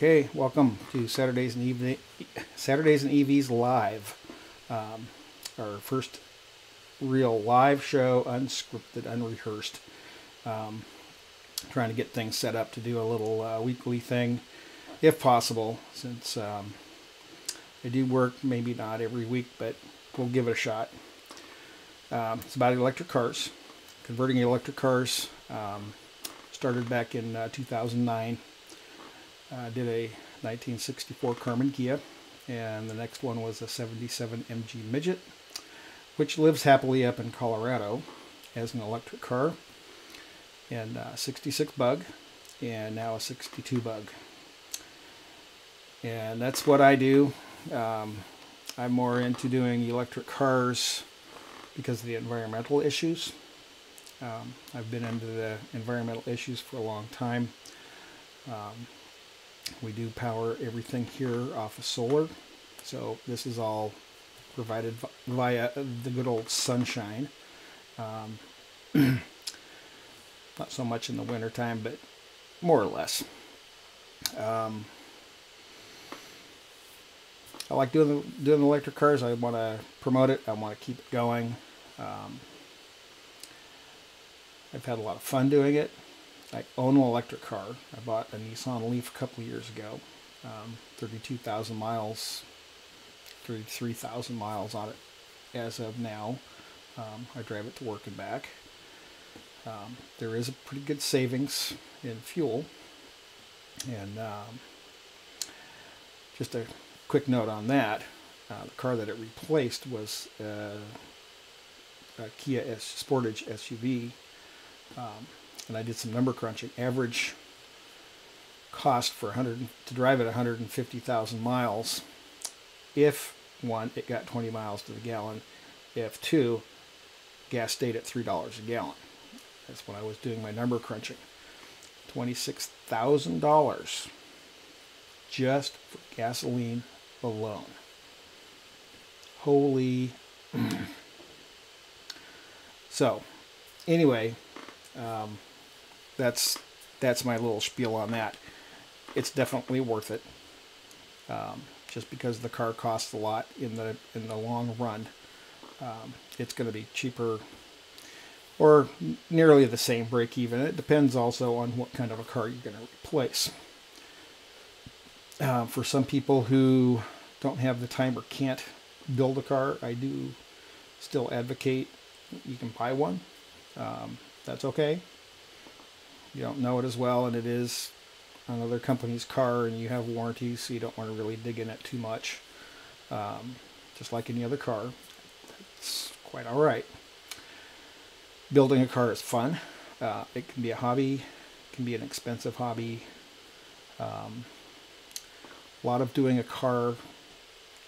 Okay, welcome to Saturdays and EVs Live. Our first real live show, unscripted, unrehearsed. Trying to get things set up to do a little weekly thing, if possible, since I do work, maybe not every week, but we'll give it a shot. It's about electric cars, converting electric cars. Started back in 2009. Did a 1964 Karmann Ghia, and the next one was a 77 MG Midget, which lives happily up in Colorado as an electric car, and a 66 Bug, and now a 62 Bug. And that's what I do. I'm more into doing electric cars because of the environmental issues. I've been into the environmental issues for a long time. We do power everything here off of solar, so this is all provided via the good old sunshine. Not so much in the wintertime, but more or less. I like doing the electric cars. I want to promote it. I want to keep it going. I've had a lot of fun doing it. I own an electric car. I bought a Nissan Leaf a couple of years ago. 32,000 miles, 33,000 miles on it as of now. I drive it to work and back. There is a pretty good savings in fuel. And just a quick note on that. The car that it replaced was a Kia Sportage SUV. And I did some number crunching. Average cost for to drive it 150,000 miles. If one, it got 20 miles to the gallon. If two, gas stayed at $3 a gallon. That's when I was doing my number crunching. $26,000 just for gasoline alone. Holy. So, anyway. That's my little spiel on that. It's definitely worth it, just because the car costs a lot in the long run. It's going to be cheaper, or nearly the same break even. It depends also on what kind of a car you're going to replace. For some people who don't have the time or can't build a car, I do still advocate you can buy one. That's okay. You don't know it as well, and it is another company's car, and you have warranties, so you don't want to really dig in it too much. Just like any other car, it's quite all right. Building a car is fun. It can be a hobby. It can be an expensive hobby. A lot of doing a car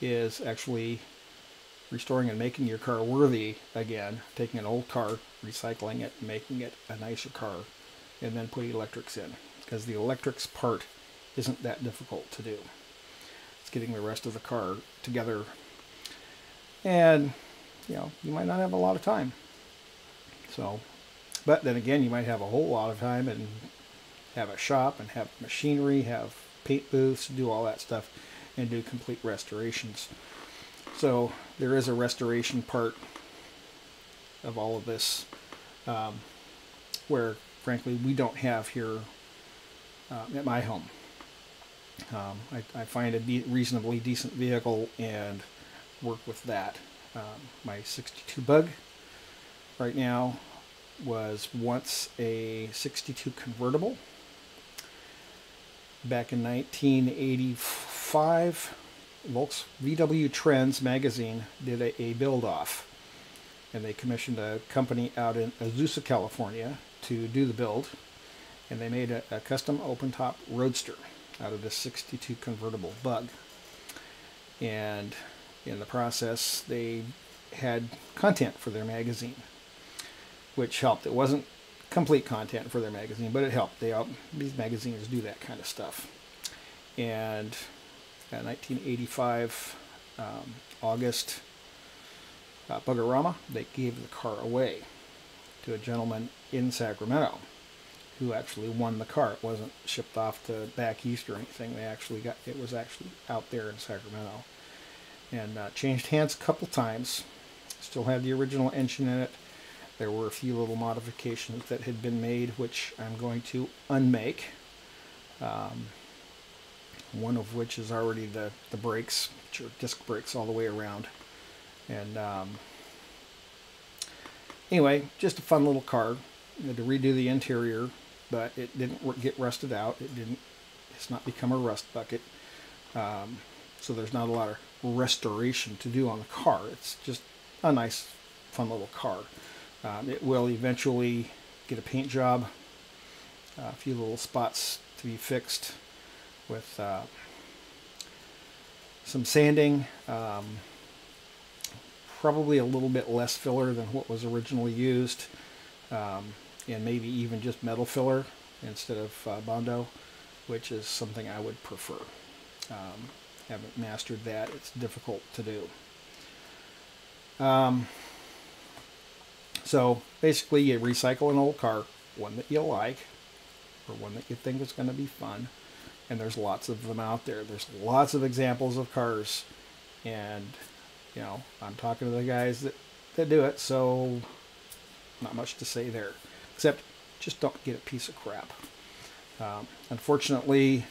is actually restoring and making your car worthy again, taking an old car, recycling it, making it a nicer car, and then putting electrics in, because the electrics part isn't that difficult to do. It's getting the rest of the car together, and you might not have a lot of time. So, but then again, you might have a whole lot of time and have a shop and have machinery, have paint booths, do all that stuff, and do complete restorations. So there is a restoration part of all of this, where frankly we don't have here at my home. I find a reasonably decent vehicle and work with that. My 62 Bug right now was once a 62 convertible. Back in 1985, VW Trends magazine did a build-off, and they commissioned a company out in Azusa, California to do the build, and they made a custom open-top roadster out of this 62 convertible Bug. And in the process, they had content for their magazine, which helped. It wasn't complete content for their magazine, but it helped. These magazines do that kind of stuff. And in 1985, August, Bugorama, they gave the car away to a gentleman in Sacramento who actually won the car. It wasn't shipped off to back east or anything. It was actually out there in Sacramento, and changed hands a couple times. Still had the original engine in it. There were a few little modifications that had been made, which I'm going to unmake. One of which is already the brakes, which are disc brakes all the way around. And anyway, just a fun little car. I had to redo the interior, but it didn't get rusted out. It's not become a rust bucket. So there's not a lot of restoration to do on the car. It's just a nice, fun little car. It will eventually get a paint job, a few little spots to be fixed with some sanding, probably a little bit less filler than what was originally used, and maybe even just metal filler instead of Bondo, which is something I would prefer. Haven't mastered that. It's difficult to do. So basically you recycle an old car, one that you like, or one that you think is going to be fun, and there's lots of them out there. There's lots of examples of cars, and you know, I'm talking to the guys that do it, so not much to say there, except just don't get a piece of crap. Unfortunately,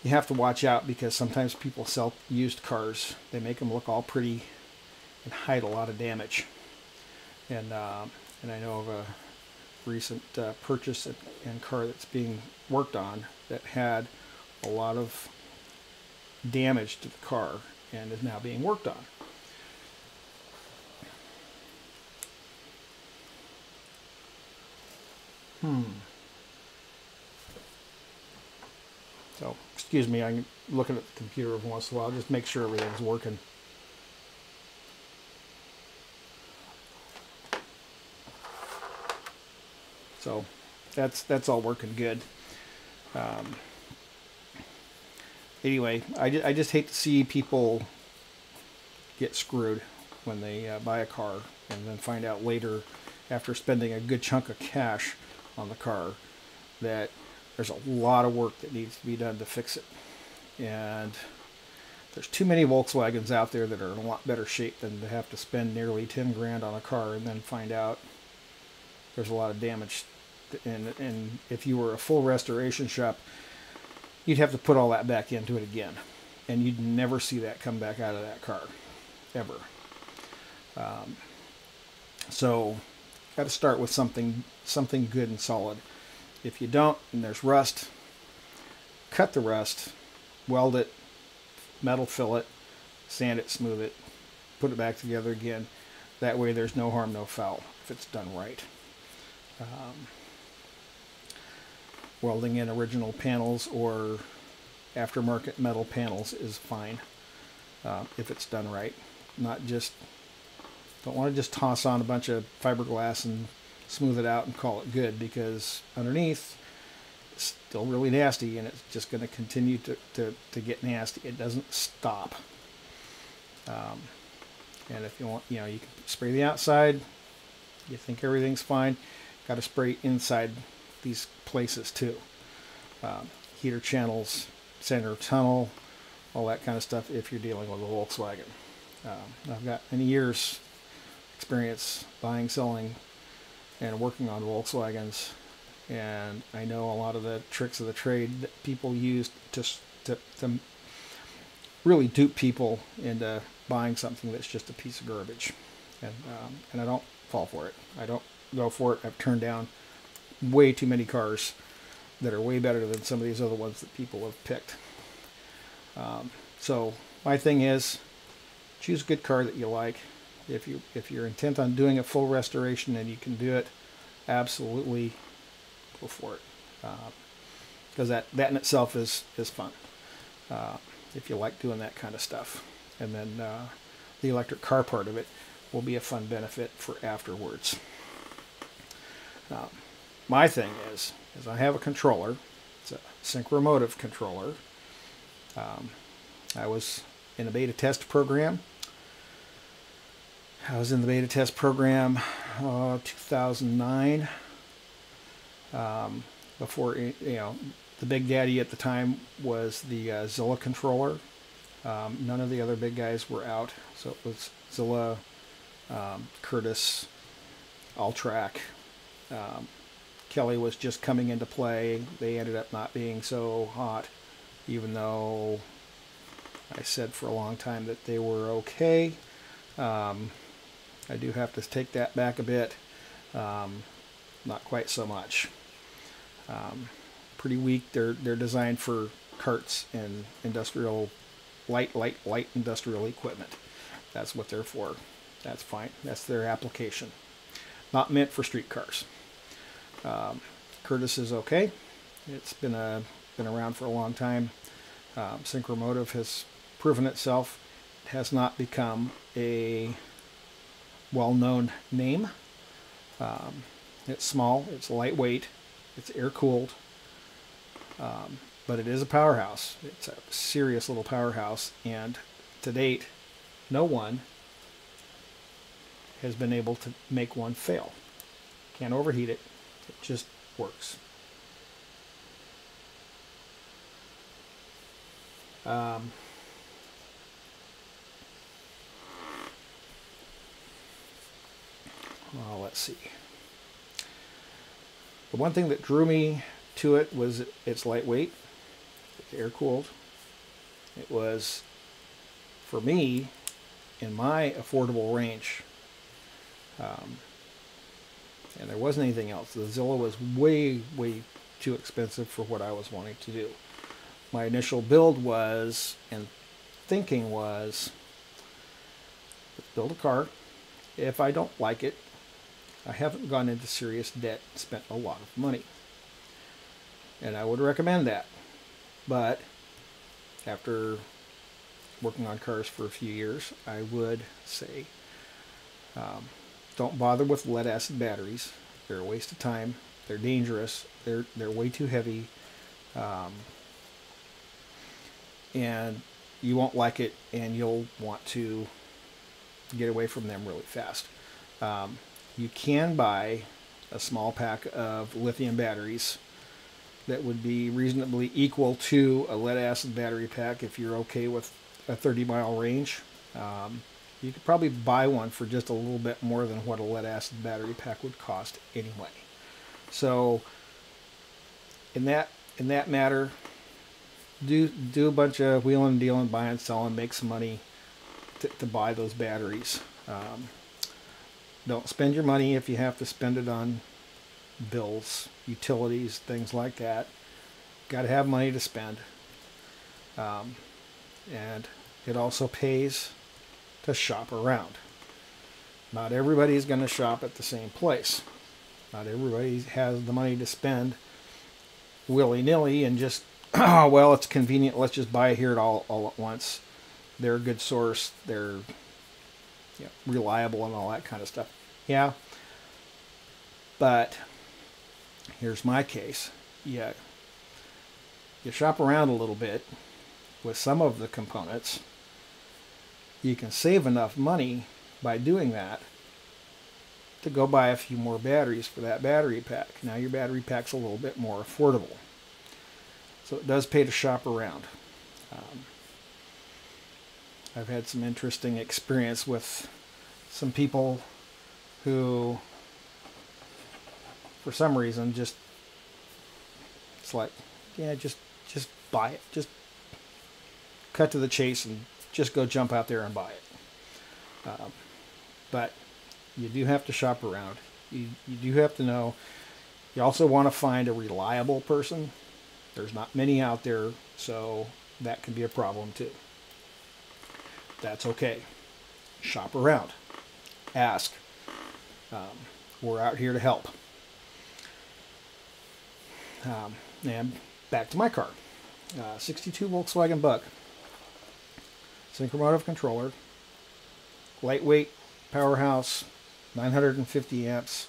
you have to watch out because sometimes people sell used cars. They make them look all pretty and hide a lot of damage. And I know of a recent purchase and car that's being worked on that had a lot of damage to the car and is now being worked on. So, excuse me, I'm looking at the computer every once in a while, just make sure everything's working. So, that's all working good. Anyway, I just hate to see people get screwed when they buy a car and then find out later, after spending a good chunk of cash on the car, that there's a lot of work that needs to be done to fix it. And there's too many Volkswagens out there that are in a lot better shape than to have to spend nearly 10 grand on a car and then find out there's a lot of damage. And if you were a full restoration shop, you'd have to put all that back into it again, and you'd never see that come back out of that car, ever. So, got to start with something good and solid. If you don't, and there's rust, cut the rust, weld it, metal fill it, sand it, smooth it, put it back together again. That way there's no harm, no foul, if it's done right. Welding in original panels or aftermarket metal panels is fine, if it's done right. Don't want to just toss on a bunch of fiberglass and smooth it out and call it good, because underneath it's still really nasty, and it's just going to continue to get nasty. It doesn't stop. And if you want, you can spray the outside. You think everything's fine, got to spray inside these places too. Heater channels, center tunnel, all that kind of stuff if you're dealing with a Volkswagen. I've got many years experience buying, selling, and working on Volkswagens, and I know a lot of the tricks of the trade that people use to really dupe people into buying something that's just a piece of garbage. And I don't fall for it. I don't go for it. I've turned down way too many cars that are way better than some of these other ones that people have picked. So my thing is, choose a good car that you like. If you're intent on doing a full restoration and you can do it, absolutely go for it. Because that in itself is fun. If you like doing that kind of stuff. And then the electric car part of it will be a fun benefit for afterwards. My thing is I have a controller. It's a Synchromotive controller. I was in a beta test program. 2009. Before, you know, the big daddy at the time was the Zilla controller. None of the other big guys were out, so it was Zilla, Curtis, Alltrack. Kelly was just coming into play. They ended up not being so hot, even though I said for a long time that they were okay. I do have to take that back a bit. Not quite so much. Pretty weak. They're designed for carts and industrial, light industrial equipment. That's what they're for. That's fine. That's their application. Not meant for street cars. Curtis is okay. It's been around for a long time. Synchromotive has proven itself. It has not become a well-known name. It's small. It's lightweight. It's air-cooled. But it is a powerhouse. It's a serious little powerhouse. And to date, no one has been able to make one fail. Can't overheat it. It just works. Well, let's see. The one thing that drew me to it was its lightweight. It's air-cooled. It was, for me, in my affordable range, and there wasn't anything else. The Zilla was way too expensive for what I was wanting to do. My initial build was, and thinking was, build a car. If I don't like it, I haven't gone into serious debt and spent a lot of money. And I would recommend that. But after working on cars for a few years, I would say don't bother with lead acid batteries. They're a waste of time. They're dangerous. They're way too heavy. And you won't like it, and you'll want to get away from them really fast. You can buy a small pack of lithium batteries that would be reasonably equal to a lead acid battery pack if you're okay with a 30-mile range. You could probably buy one for just a little bit more than what a lead acid battery pack would cost anyway. So in that matter, do a bunch of wheeling and dealing, buy and sell, and make some money to buy those batteries. Don't spend your money if you have to spend it on bills, utilities, things like that. Got to have money to spend. And it also pays to shop around. Not everybody's going to shop at the same place. Not everybody has the money to spend willy-nilly and just, oh, well, it's convenient, let's just buy it here all at once. They're a good source. They're reliable and all that kind of stuff. Yeah. But here's my case. You shop around a little bit with some of the components. You can save enough money by doing that to go buy a few more batteries for that battery pack. Now your battery pack's a little bit more affordable. So it does pay to shop around. I've had some interesting experience with some people who, for some reason, just, it's like, yeah, just buy it. Just cut to the chase and just go jump out there and buy it. But you do have to shop around. You do have to know. You also want to find a reliable person. There's not many out there, so that can be a problem too. That's okay. Shop around. Ask. We're out here to help. And back to my car. 62 Volkswagen Bug. Synchromotive controller. Lightweight, powerhouse, 950 amps.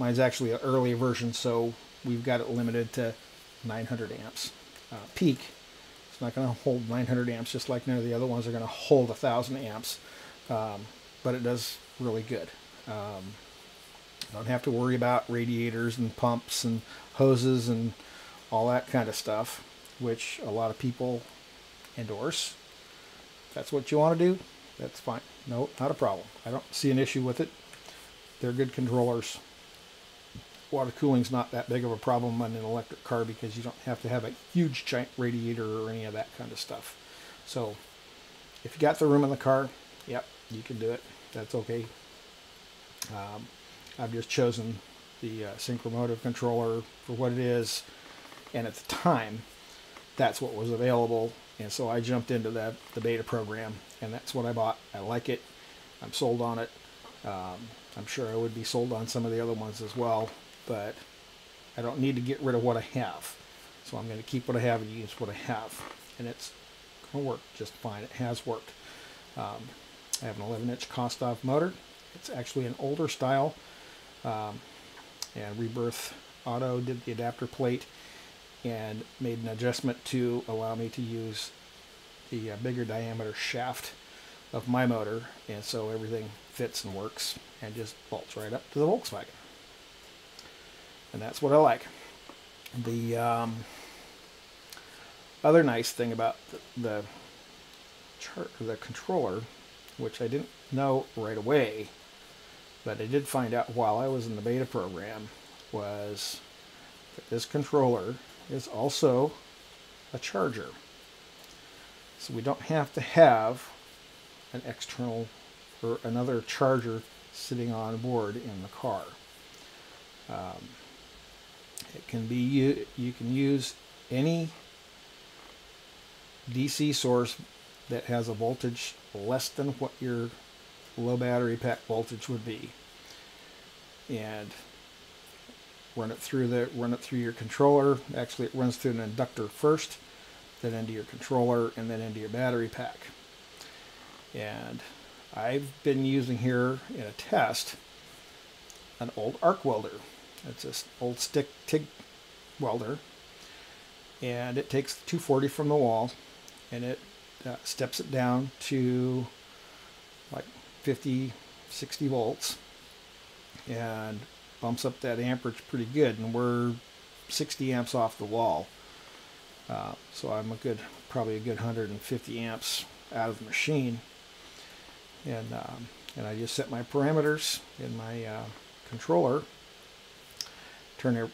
Mine's actually an early version, so we've got it limited to 900 amps. Peak. It's not going to hold 900 amps, just like none of the other ones are going to hold 1,000 amps. But it does really good. Don't have to worry about radiators and pumps and hoses and all that kind of stuff, which a lot of people endorse. If that's what you want to do, that's fine. No, not a problem. I don't see an issue with it. They're good controllers. Water cooling's not that big of a problem on an electric car because you don't have to have a huge giant radiator or any of that kind of stuff. So if you got the room in the car, yep, you can do it. That's okay. I've just chosen the Synchromotive controller for what it is, and at the time that's what was available, and so I jumped into the beta program, and that's what I bought. I like it. I'm sold on it. I'm sure I would be sold on some of the other ones as well, but I don't need to get rid of what I have. So I'm going to keep what I have and use what I have, and it's going to work just fine. It has worked. I have an 11-inch Kostov motor. It's actually an older style, and Rebirth Auto did the adapter plate and made an adjustment to allow me to use the bigger diameter shaft of my motor, and so everything fits and works and just bolts right up to the Volkswagen. And that's what I like. The other nice thing about the controller, which I didn't know right away, but I did find out while I was in the beta program, was that this controller is also a charger. So we don't have to have an external or another charger sitting on board in the car. It can be you can use any DC source that has a voltage less than what your low battery pack voltage would be, and run it through your controller. Actually, it runs through an inductor first, then into your controller, and then into your battery pack. And I've been using here in a test an old arc welder. It's an old stick TIG welder, and it takes 240 from the wall, and it steps it down to like 50, 60 volts, and bumps up that amperage pretty good, and we're 60 amps off the wall. So I'm probably a good 150 amps out of the machine, and I just set my parameters in my controller,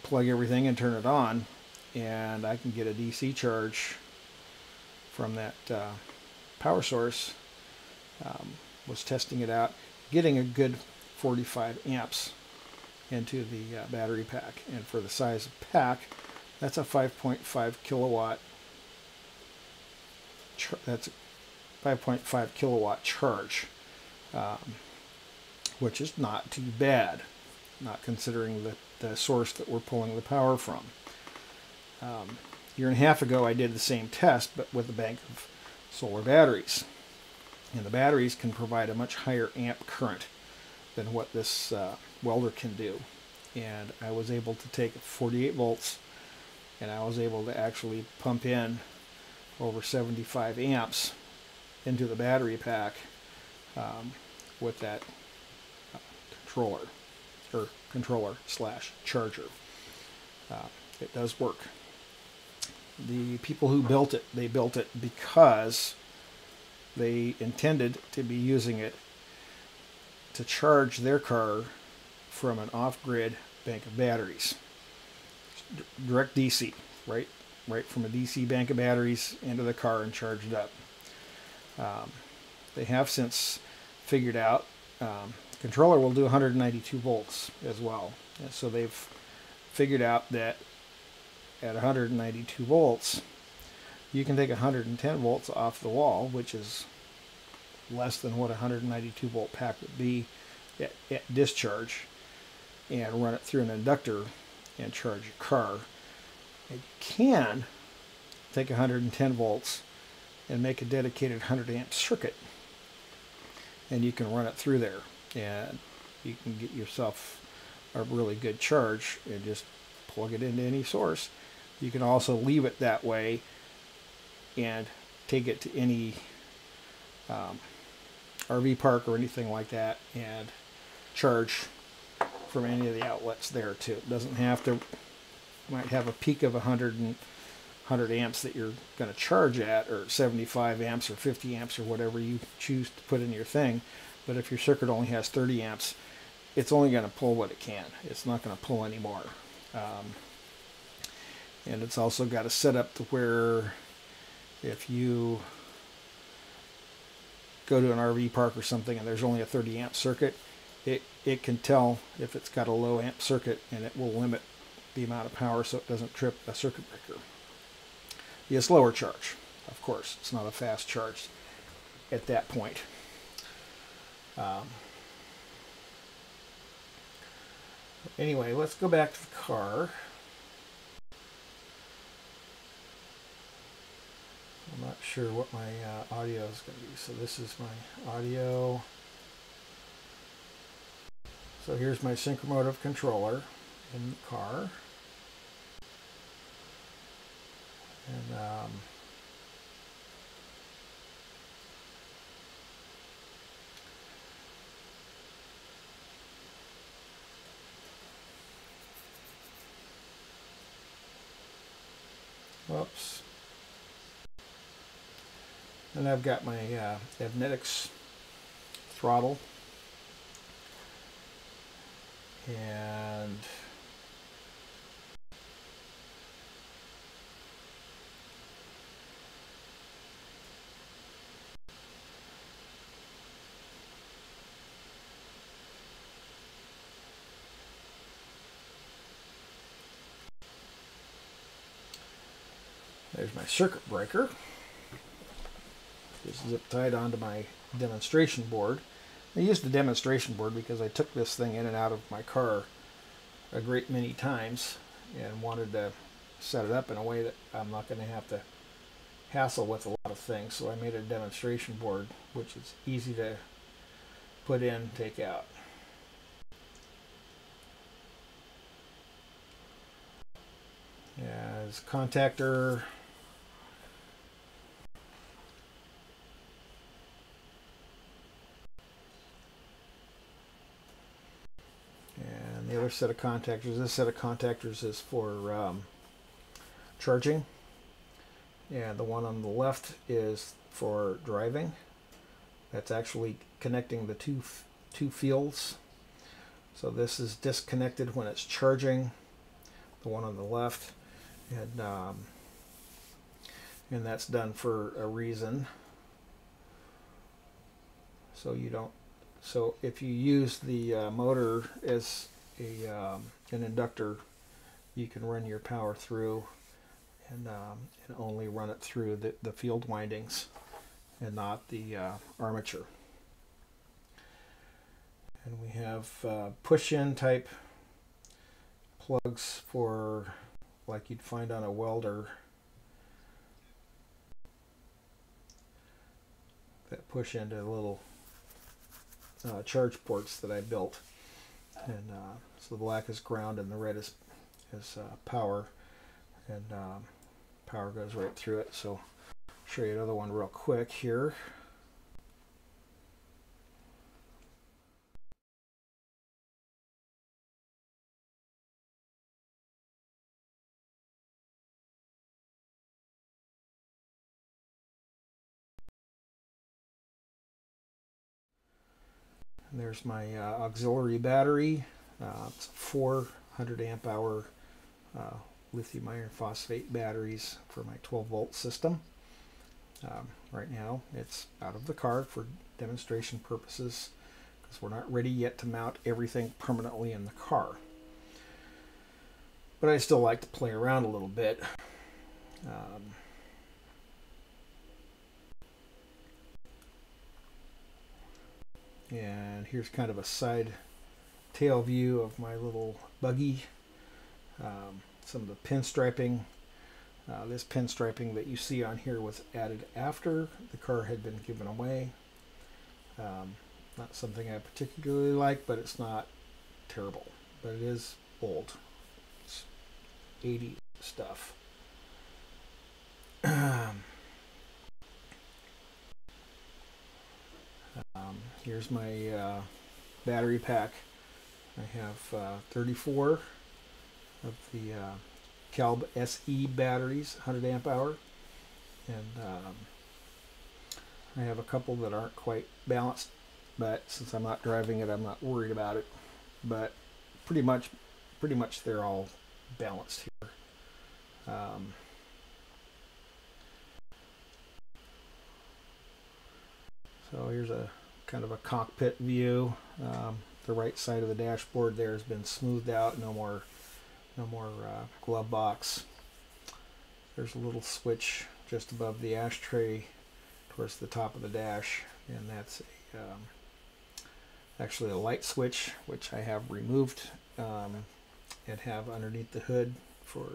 plug everything and turn it on, and I can get a DC charge from that power source. Was testing it out, getting a good 45 amps into the battery pack, and for the size of pack, that's a 5.5 kilowatt. That's a 5.5 kilowatt charge, which is not too bad, not considering the source that we're pulling the power from. A year and a half ago, I did the same test, but with a bank of solar batteries, and the batteries can provide a much higher amp current than what this welder can do. And I was able to take 48 volts, and I was able to actually pump in over 75 amps into the battery pack with that controller slash charger. It does work. The people who built it, they built it because they intended to be using it to charge their car from an off-grid bank of batteries. Direct DC, right from a DC bank of batteries into the car and charge it up. They have since figured out the controller will do 192 volts as well. And so they've figured out that at 192 volts, you can take 110 volts off the wall, which is less than what a 192 volt pack would be at discharge, and run it through an inductor and charge your car. And you can take 110 volts and make a dedicated 100 amp circuit, and you can run it through there, and you can get yourself a really good charge and just plug it into any source. You can also leave it that way and take it to any RV park or anything like that and charge from any of the outlets there too. It doesn't have to. You might have a peak of 100 amps that you're going to charge at, or 75 amps or 50 amps or whatever you choose to put in your thing. But if your circuit only has 30 amps, it's only going to pull what it can. It's not going to pull any more. And it's also got a setup to where if you go to an RV park or something and there's only a 30 amp circuit, it can tell if it's got a low amp circuit, and it will limit the amount of power so it doesn't trip a circuit breaker. Be a slower charge, of course. It's not a fast charge at that point. Anyway, let's go back to the car. I'm not sure what my audio is going to be. So this is my audio. So here's my Synchromotive controller in the car. And whoops. And I've got my Avnetics throttle. And there's my circuit breaker. It's zip tied onto my demonstration board. I used the demonstration board because I took this thing in and out of my car a great many times and wanted to set it up in a way that I'm not going to have to hassle with a lot of things. So I made a demonstration board which is easy to put in, take out. As contactor, and the other set of contactors, this set of contactors is for charging, and the one on the left is for driving. That's actually connecting the two fields. So this is disconnected when it's charging, the one on the left, and that's done for a reason. So you don't. So if you use the motor as an inductor, you can run your power through and only run it through the field windings and not the armature. And we have push-in type plugs for, like you'd find on a welder, that push into little charge ports that I built. And so the black is ground and the red is power, and power goes right through it. So I'll show you another one real quick here. And there's my auxiliary battery. It's 400 amp hour lithium iron phosphate batteries for my 12-volt system. Right now it's out of the car for demonstration purposes because we're not ready yet to mount everything permanently in the car. But I still like to play around a little bit. And here's kind of a side tail view of my little buggy. Some of the pinstriping. This pinstriping that you see on here was added after the car had been given away. Not something I particularly like, but it's not terrible. But it is old. It's 80s stuff. Here's my battery pack I have 34 of the Calb SE batteries, 100 amp hour, and I have a couple that aren't quite balanced, but since I'm not driving it, I'm not worried about it. But pretty much they're all balanced here. So here's a kind of a cockpit view. The right side of the dashboard there has been smoothed out. No more glove box. There's a little switch just above the ashtray towards the top of the dash, and that's actually a light switch, which I have removed and have underneath the hood for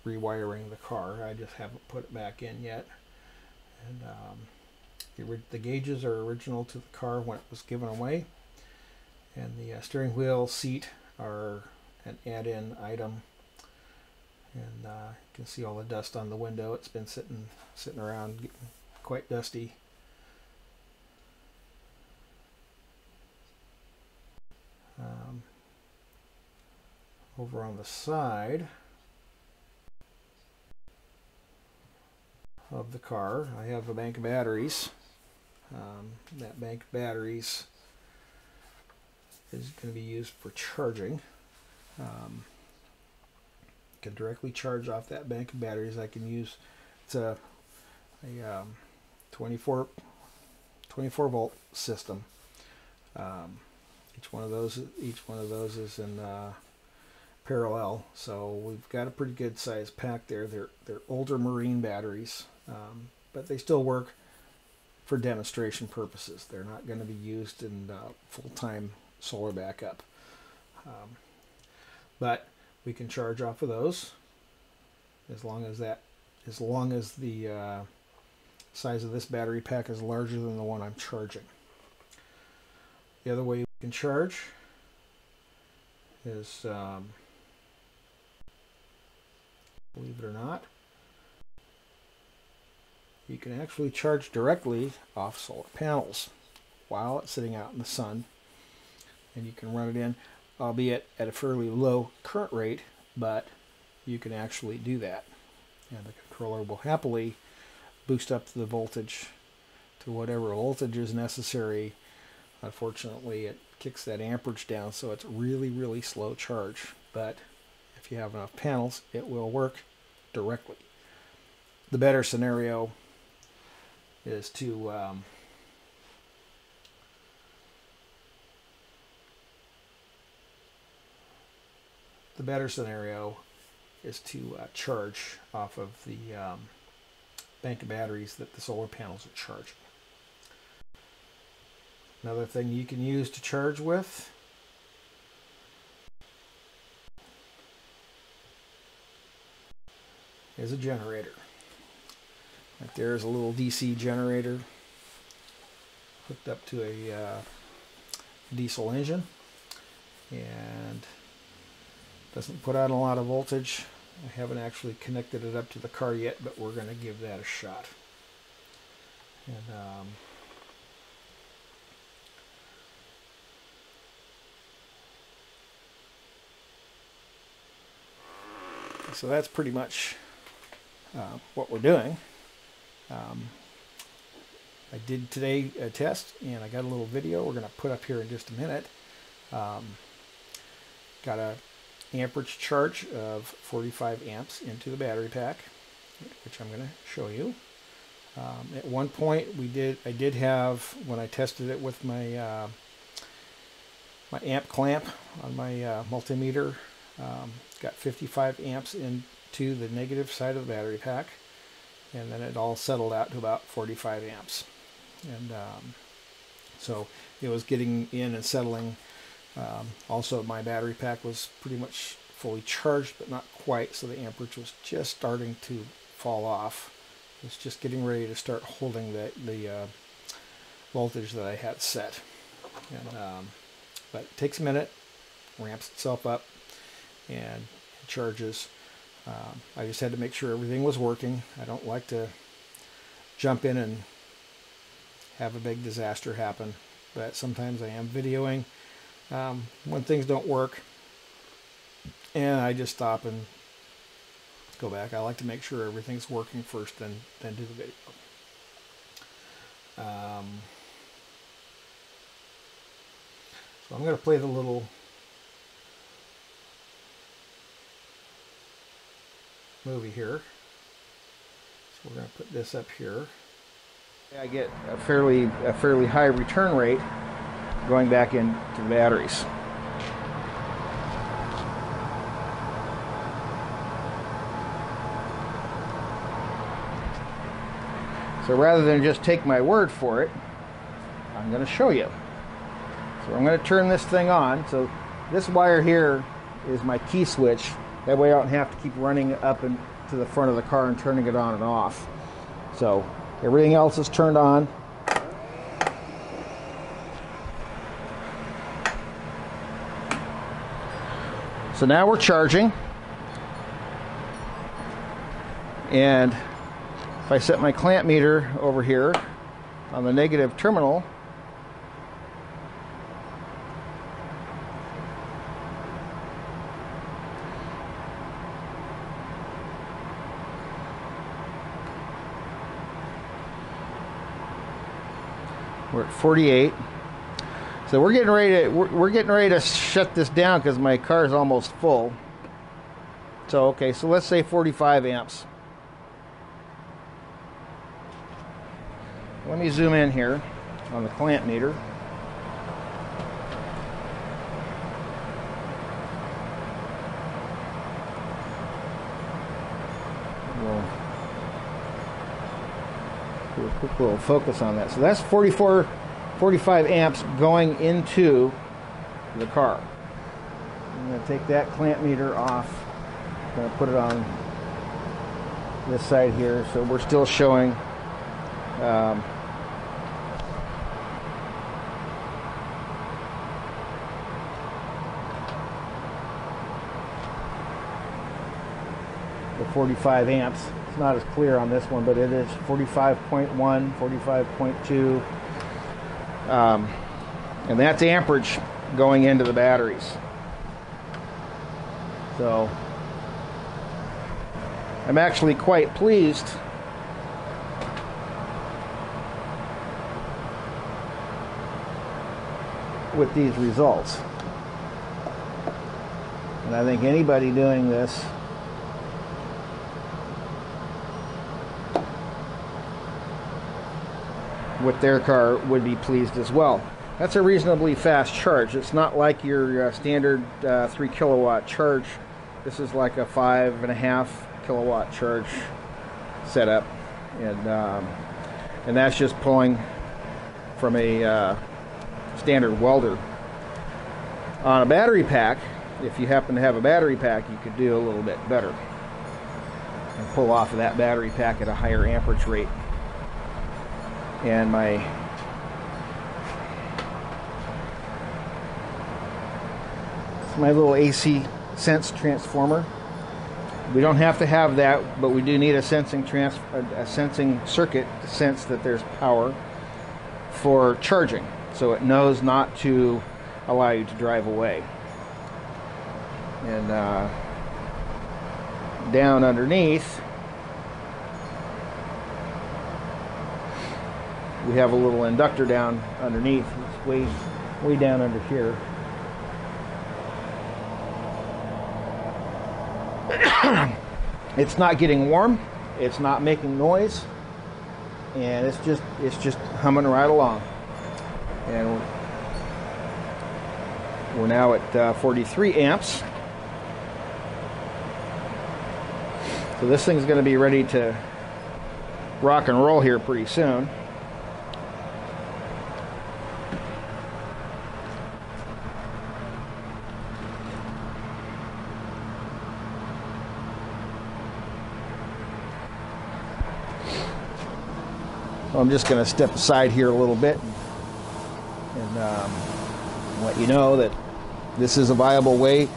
rewiring the car. I just haven't put it back in yet. And the gauges are original to the car when it was given away, and the steering wheel seat are an add-in item. And you can see all the dust on the window. It's been sitting around, getting quite dusty. Over on the side of the car, I have a bank of batteries. That bank of batteries is going to be used for charging. Can directly charge off that bank of batteries. I can use, it's a 24 volt system. Each one of those is in parallel, so we've got a pretty good size pack there. They're older marine batteries, but they still work for demonstration purposes. They're not going to be used in full-time solar backup, but we can charge off of those as long as the size of this battery pack is larger than the one I'm charging. The other way we can charge is, believe it or not, you can actually charge directly off solar panels while it's sitting out in the sun, and you can run it in, albeit at a fairly low current rate, but you can actually do that, and the controller will happily boost up the voltage to whatever voltage is necessary. Unfortunately, it kicks that amperage down, so it's really slow charge, but if you have enough panels, it will work directly. The better scenario is to charge off of the bank of batteries that the solar panels are charging. Another thing you can use to charge with is a generator. Right there is a little DC generator hooked up to a diesel engine, and doesn't put out a lot of voltage. I haven't actually connected it up to the car yet, but we're going to give that a shot. And so that's pretty much what we're doing. I did today a test, and I got a little video we're going to put up here in just a minute. Got a amperage charge of 45 amps into the battery pack, which I'm going to show you. At one point I did have, when I tested it with my my amp clamp on my multimeter, got 55 amps into the negative side of the battery pack, and then it all settled out to about 45 amps. And so it was getting in and settling. Also, my battery pack was pretty much fully charged, but not quite, so the amperage was just starting to fall off. It was just getting ready to start holding the voltage that I had set. And, but it takes a minute, ramps itself up, and it charges. I just had to make sure everything was working. I don't like to jump in and have a big disaster happen, but sometimes I am videoing, when things don't work, and I just stop and go back. I like to make sure everything's working first, then do the video. So I'm going to play the little movie here. So we're going to put this up here. I get a fairly high return rate going back into the batteries. So rather than just take my word for it, I'm going to show you. So I'm going to turn this thing on. So this wire here is my key switch. That way I don't have to keep running up and to the front of the car and turning it on and off. So everything else is turned on. So now we're charging. And if I set my clamp meter over here on the negative terminal, we're at 48. So we're getting ready to shut this down because my car is almost full. So okay, so let's say 45 amps. Let me zoom in here on the clamp meter. We'll do a quick little focus on that. So that's 45 amps going into the car. I'm going to take that clamp meter off. I'm going to put it on this side here, so we're still showing the 45 amps. It's not as clear on this one, but it is 45.1, 45.2, and that's amperage going into the batteries. So I'm actually quite pleased with these results. And I think anybody doing this with their car would be pleased as well. That's a reasonably fast charge. It's not like your standard 3 kilowatt charge. This is like a 5.5 kilowatt charge setup, and that's just pulling from a standard welder. On a battery pack, if you happen to have a battery pack, you could do a little bit better and pull off of that battery pack at a higher amperage rate. And my little AC sense transformer. We don't have to have that, but we do need a sensing circuit to sense that there's power for charging, so it knows not to allow you to drive away. And down underneath, we have a little inductor down underneath. It's way down under here. It's not getting warm, it's not making noise, and it's just humming right along. And we're now at 43 amps. So this thing's going to be ready to rock and roll here pretty soon. I'm just going to step aside here a little bit and let you know that this is a viable way.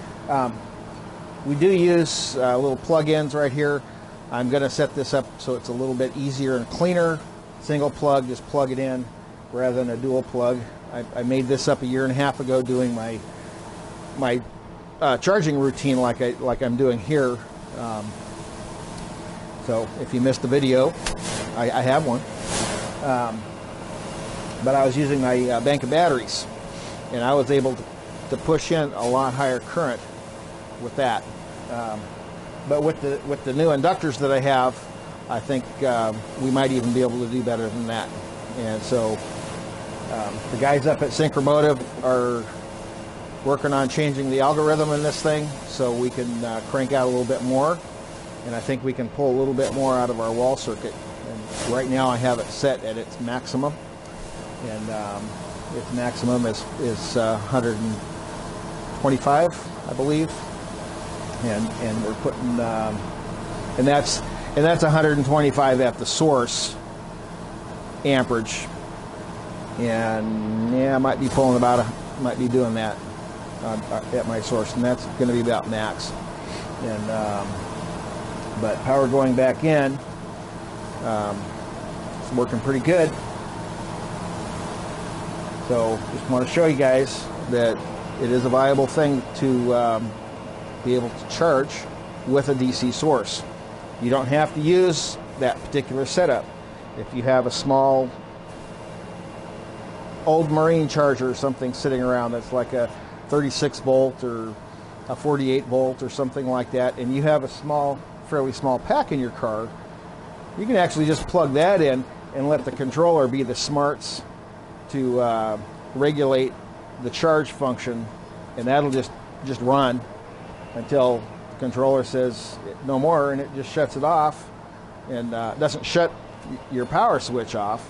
We do use little plug-ins right here. I'm going to set this up so it's a little bit easier and cleaner. Single plug, just plug it in, rather than a dual plug. I made this up a year and a half ago doing my charging routine like I'm doing here. So if you missed the video, I have one. But I was using my bank of batteries, and I was able to push in a lot higher current with that. But with the new inductors that I have, I think we might even be able to do better than that. And so the guys up at Synchromotive are working on changing the algorithm in this thing so we can crank out a little bit more, and I think we can pull a little bit more out of our wall circuit. And right now I have it set at its maximum, and its maximum is 125, I believe, and we're putting and that's 125 at the source amperage, and yeah, I might be pulling might be doing that at my source, and that's going to be about max. And but power going back in, it's working pretty good. So just want to show you guys that it is a viable thing to be able to charge with a DC source. You don't have to use that particular setup. If you have a small old marine charger or something sitting around that's like a 36 volt or a 48 volt or something like that, and you have a fairly small pack in your car, you can actually just plug that in and let the controller be the smarts to regulate the charge function, and that'll just run until the controller says no more, and it just shuts it off, and doesn't shut your power switch off,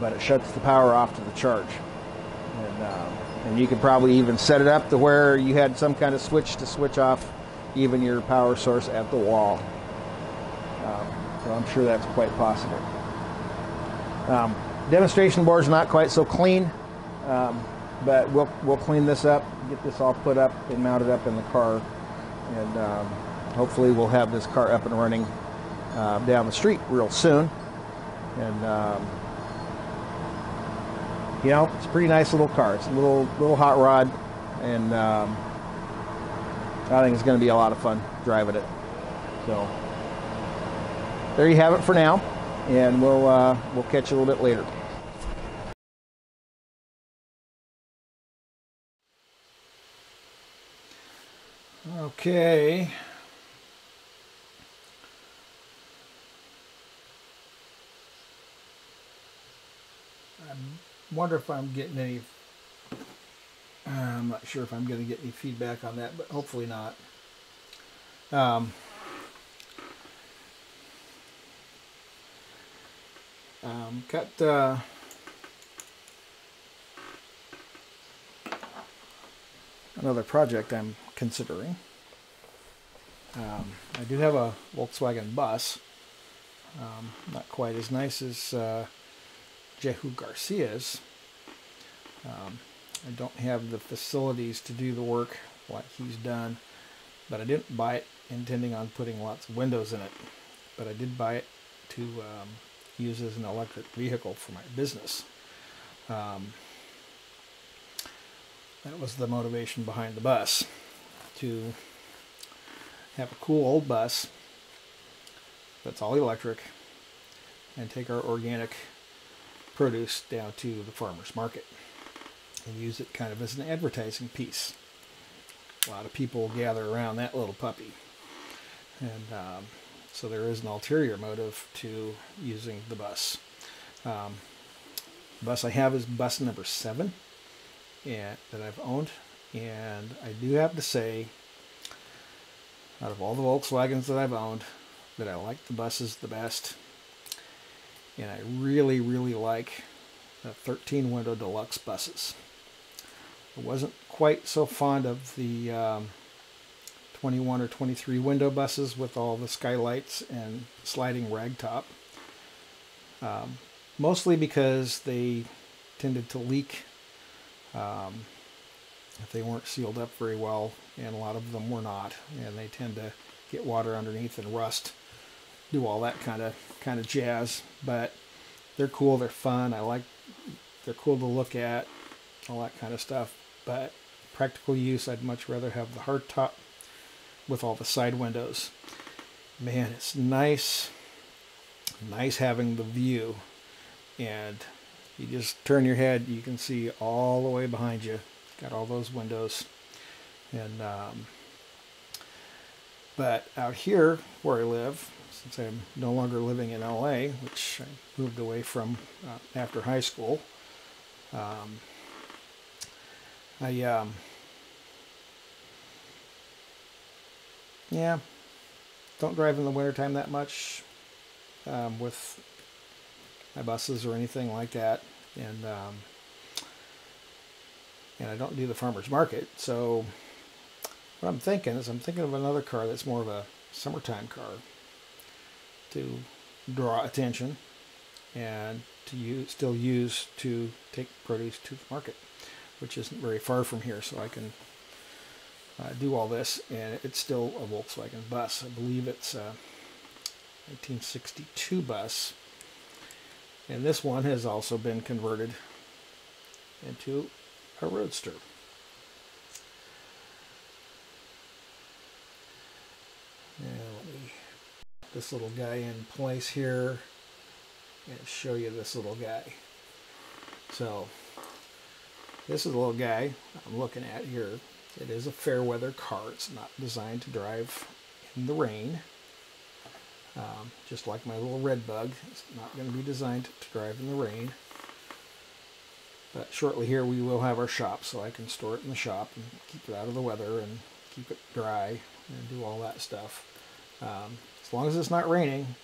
but it shuts the power off to the charge. And you could probably even set it up to where you had some kind of switch to switch off even your power source at the wall. So I'm sure that's quite possible. Demonstration board's not quite so clean, but we'll clean this up, get this all put up and mounted up in the car, and hopefully we'll have this car up and running down the street real soon. And you know, it's a pretty nice little car. It's a little hot rod, and I think it's going to be a lot of fun driving it. So there you have it for now, and we'll catch you a little bit later. Okay. I wonder if I'm getting any. I'm not sure if I'm going to get any feedback on that, but hopefully not. Got another project I'm considering. I do have a Volkswagen bus, not quite as nice as Jehu Garcia's. I don't have the facilities to do the work like he's done, but I didn't buy it intending on putting lots of windows in it, but I did buy it to use as an electric vehicle for my business. That was the motivation behind the bus, to have a cool old bus that's all electric and take our organic produce down to the farmer's market and use it kind of as an advertising piece. A lot of people gather around that little puppy, and so there is an ulterior motive to using the bus. The bus I have is bus number 7 that I've owned, and I do have to say, out of all the Volkswagens that I've owned, that I like the buses the best. And I really, really like the 13 window deluxe buses. I wasn't quite so fond of the 21 or 23 window buses with all the skylights and sliding ragtop. Mostly because they tended to leak if they weren't sealed up very well, and a lot of them were not, and they tend to get water underneath and rust, do all that kind of jazz. But they're cool, they're fun. They're cool to look at, all that kind of stuff. But practical use, I'd much rather have the hard top with all the side windows. Man, it's nice having the view, and you just turn your head, you can see all the way behind you. Got all those windows. And but out here where I live, since I'm no longer living in LA, which I moved away from after high school, I yeah, don't drive in the wintertime that much with my buses or anything like that, and I don't do the farmer's market. So what I'm thinking of another car that's more of a summertime car to draw attention and to still use to take produce to the market, which isn't very far from here, so I can do all this. And it's still a Volkswagen bus. I believe it's a 1962 bus, and this one has also been converted into a roadster. Now let me put this little guy in place here and show you this little guy. So this is the little guy I'm looking at here. It is a fair weather car. It's not designed to drive in the rain. Just like my little red bug, it's not going to be designed to drive in the rain. But shortly here we will have our shop, so I can store it in the shop and keep it out of the weather and keep it dry and do all that stuff. As long as it's not raining,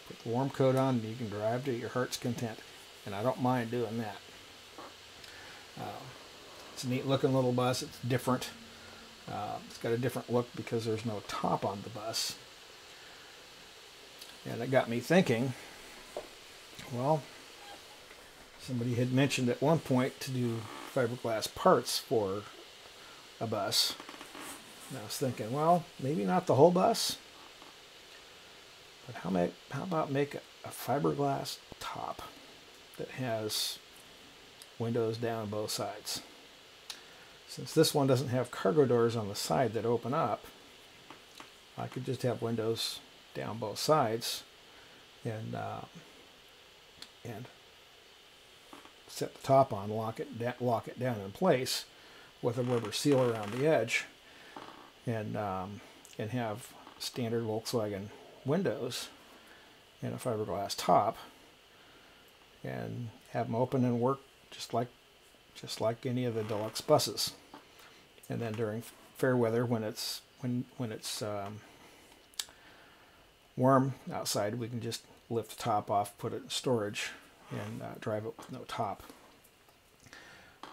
put the warm coat on and you can drive to your heart's content. And I don't mind doing that. It's a neat looking little bus. It's different. It's got a different look because there's no top on the bus. And it got me thinking, well, somebody had mentioned at one point to do fiberglass parts for a bus. And I was thinking, well, maybe not the whole bus, but how about make a fiberglass top that has windows down both sides? Since this one doesn't have cargo doors on the side that open up, I could just have windows down both sides and set the top on, lock it down in place with a rubber seal around the edge, and have standard Volkswagen windows and a fiberglass top, and have them open and work just like any of the deluxe buses. And then during fair weather, when it's warm outside, we can just lift the top off, put it in storage, and drive it with no top.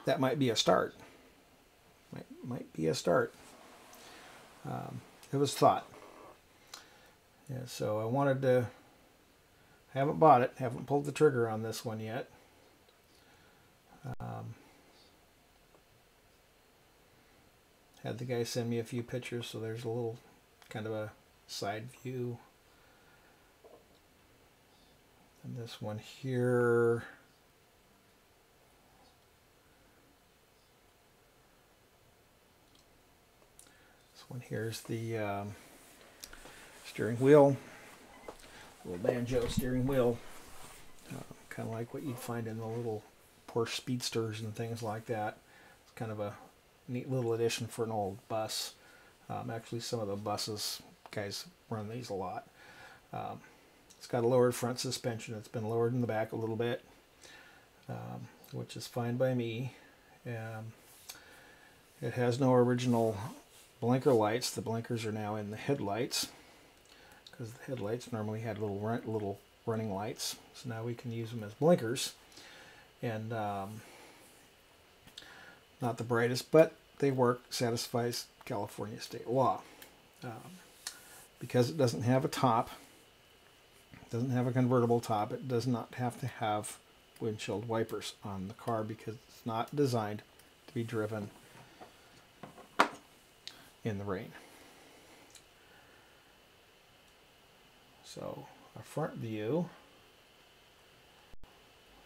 That might be a start. Might be a start. It was thought. Yeah, so I wanted to. Haven't bought it. Haven't pulled the trigger on this one yet. Had the guy send me a few pictures, so there's a little kind of a side view. And this one here, here's the steering wheel, little banjo steering wheel, kind of like what you'd find in the little Porsche Speedsters and things like that. It's kind of a neat little addition for an old bus. Actually, some of the buses, guys run these a lot. It's got a lowered front suspension. It's been lowered in the back a little bit, which is fine by me. It has no original blinker lights. The blinkers are now in the headlights, because the headlights normally had little running lights. So now we can use them as blinkers. And not the brightest, but they work, satisfies California state law. Because it doesn't have a top, doesn't have a convertible top, it does not have to have windshield wipers on the car, because it's not designed to be driven in the rain. So a front view,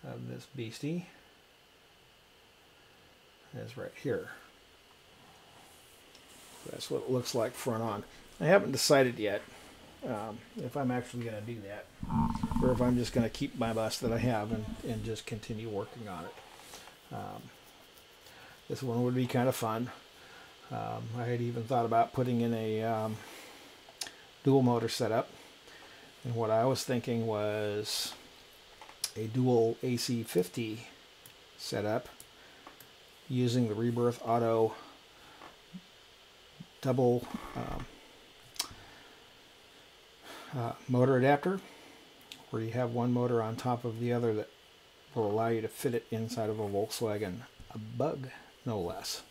of this beastie is right here. That's what it looks like front on. I haven't decided yet if I'm actually going to do that, or if I'm just going to keep my bus that I have and just continue working on it. This one would be kind of fun. I had even thought about putting in a dual motor setup, and what I was thinking was a dual AC50 setup using the Rebirth Auto double motor adapter, where you have one motor on top of the other that will allow you to fit it inside of a Volkswagen, a Bug no less.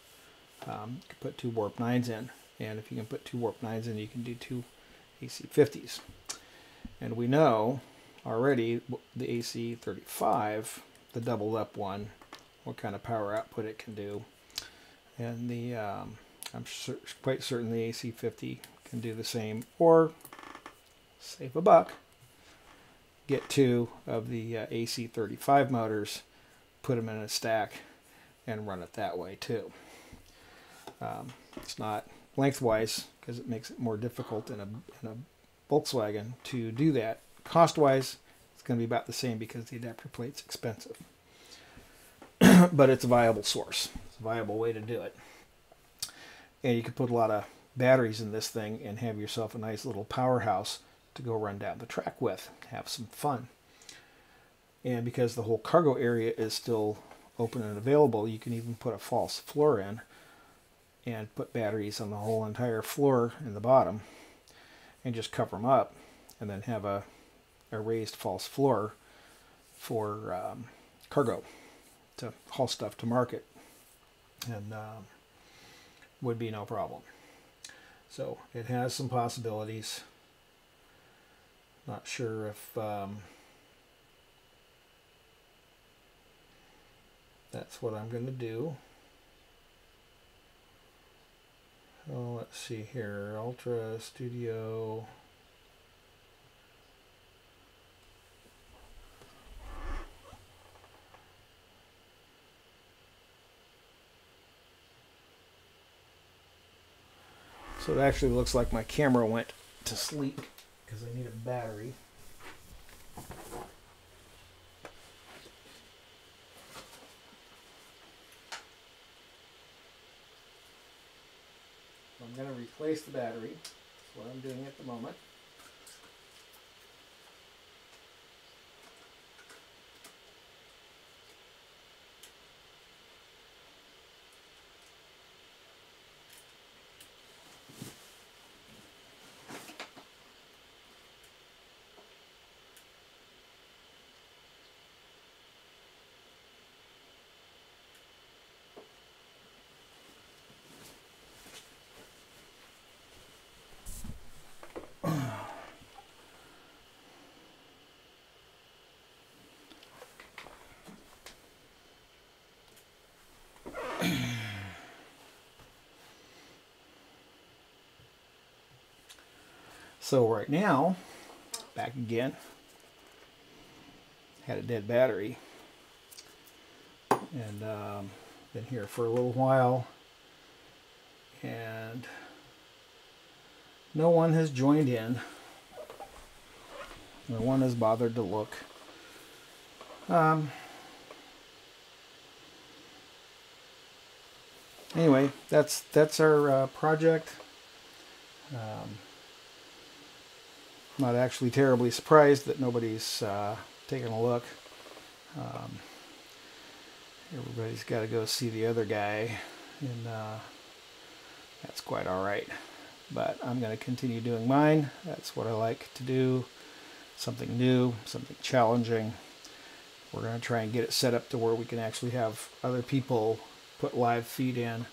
You can put 2 warp 9s in, and if you can put 2 warp 9s in, you can do 2 AC50s. And we know already the AC35, the doubled up one, what kind of power output it can do. And the I'm quite certain the AC50 can do the same, or save a buck, get 2 of the AC35 motors, put them in a stack, and run it that way too. It's not lengthwise, because it makes it more difficult in a Volkswagen to do that. Cost-wise, it's going to be about the same because the adapter plate's expensive. But it's a viable source. It's a viable way to do it. And you could put a lot of batteries in this thing and have yourself a nice little powerhouse to go run down the track with. Have some fun. And because the whole cargo area is still open and available, you can even put a false floor in and put batteries on the whole entire floor in the bottom and just cover them up, and then have a raised false floor for cargo to haul stuff to market, and would be no problem. So it has some possibilities. Not sure if that's what I'm going to do. Oh, let's see here. Ultra Studio. So it actually looks like my camera went to sleep because I need a battery. I'm going to replace the battery. That's what I'm doing at the moment. So right now, back again, had a dead battery, and been here for a little while, and no one has joined in. No one has bothered to look. Anyway, that's our project. Not actually terribly surprised that nobody's taken a look. Everybody's got to go see the other guy, and that's quite all right. But I'm going to continue doing mine. That's what I like to do. Something new, something challenging. We're going to try and get it set up to where we can actually have other people put live feed in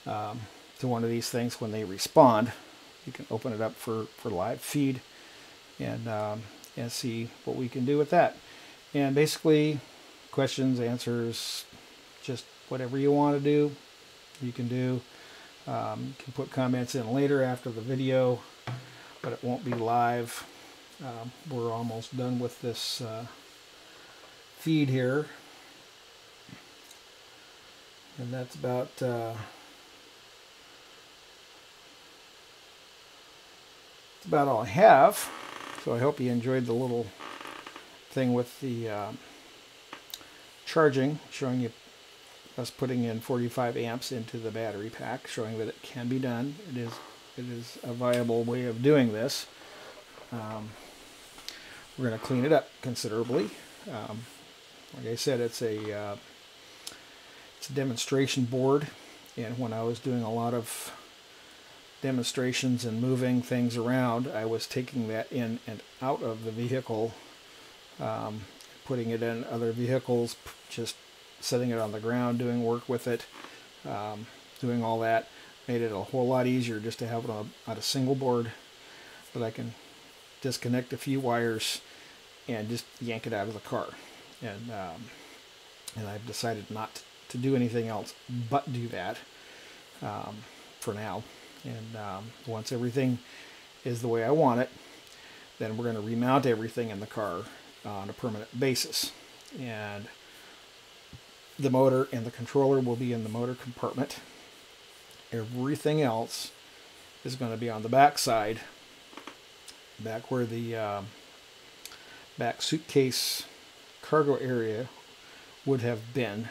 to one of these things when they respond. You can open it up for live feed and see what we can do with that. And basically, questions, answers, just whatever you want to do, you can do. You can put comments in later after the video, but it won't be live. We're almost done with this feed here. And that's about all I have. So I hope you enjoyed the little thing with the charging, showing you us putting in 45 amps into the battery pack, showing that it can be done. It is a viable way of doing this. We're going to clean it up considerably. Like I said, it's a demonstration board, and when I was doing a lot of demonstrations and moving things around, I was taking that in and out of the vehicle, putting it in other vehicles, just setting it on the ground, doing work with it, doing all that. Made it a whole lot easier just to have it on a single board that I can disconnect a few wires and just yank it out of the car. And I've decided not to do anything else but do that for now. And once everything is the way I want it, then we're going to remount everything in the car on a permanent basis. And the motor and the controller will be in the motor compartment. Everything else is going to be on the back side, back where the back suitcase cargo area would have been.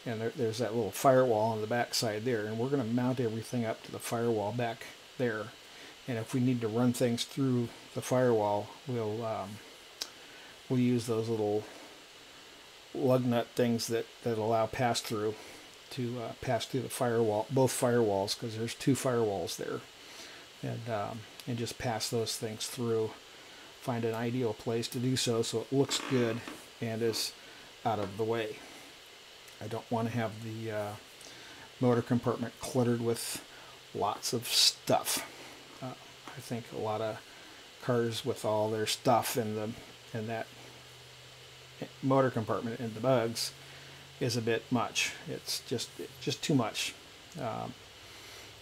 And there's that little firewall on the back side there, and we're going to mount everything up to the firewall back there. And if we need to run things through the firewall, we'll use those little lug nut things that allow pass through to pass through the firewall, both firewalls, because there's two firewalls there, and just pass those things through. Find an ideal place to do so it looks good and is out of the way. I don't want to have the motor compartment cluttered with lots of stuff. I think a lot of cars with all their stuff in that motor compartment and the bugs is a bit much. It's just too much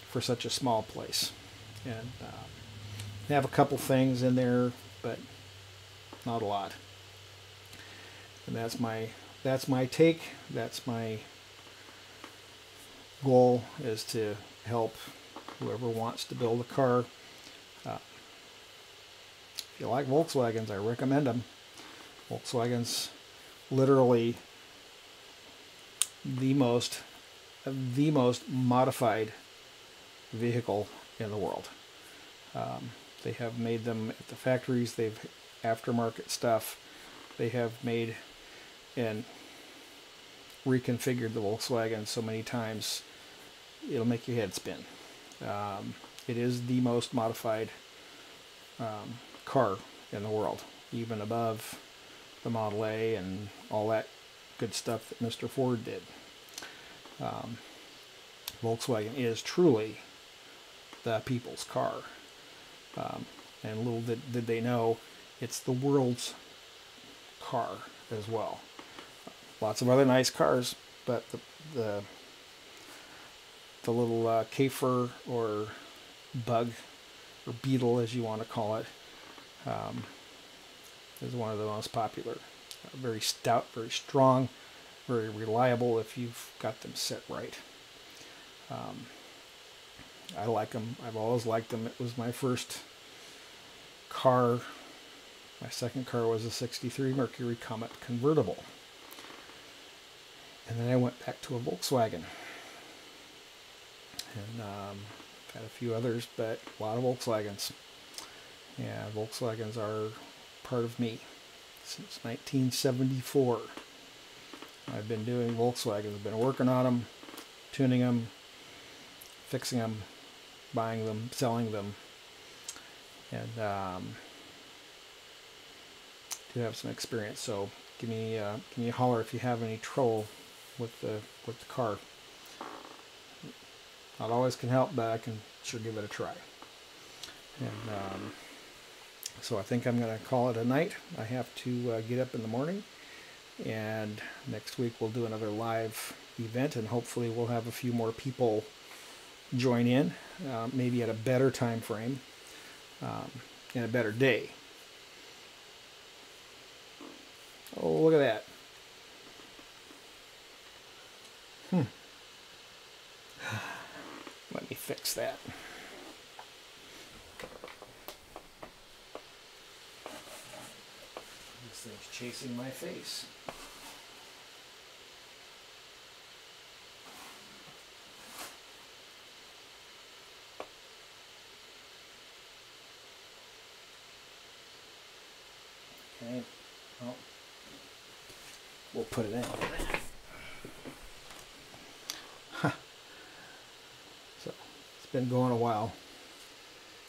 for such a small place. And I have a couple things in there, but not a lot. And that's my take. That's my goal, is to help whoever wants to build a car. If you like Volkswagens, I recommend them. Volkswagen's literally the most modified vehicle in the world. They have made them at the factories. They've aftermarket stuff. They have made and reconfigured the Volkswagen so many times it'll make your head spin. It is the most modified car in the world, even above the Model A and all that good stuff that Mr. Ford did. Volkswagen is truly the people's car. And little did they know, it's the world's car as well. Lots of other nice cars, but the little Käfer or Bug or Beetle, as you want to call it, is one of the most popular. Very stout, very strong, very reliable if you've got them set right. I like them. I've always liked them. It was my first car. My second car was a '63 Mercury Comet convertible. And then I went back to a Volkswagen. And had a few others, but a lot of Volkswagens. Yeah, Volkswagens are part of me since 1974. I've been doing Volkswagens. I've been working on them, tuning them, fixing them, buying them, selling them, and do have some experience. So give me a holler if you have any trouble with the car. Not always can help, but I can sure give it a try. And so I think I'm going to call it a night. I have to get up in the morning, and next week we'll do another live event, and hopefully we'll have a few more people join in, maybe at a better time frame and a better day. Oh, look at that. Let me fix that. This thing's chasing my face. Okay, well, we'll put it in. So it's been going a while,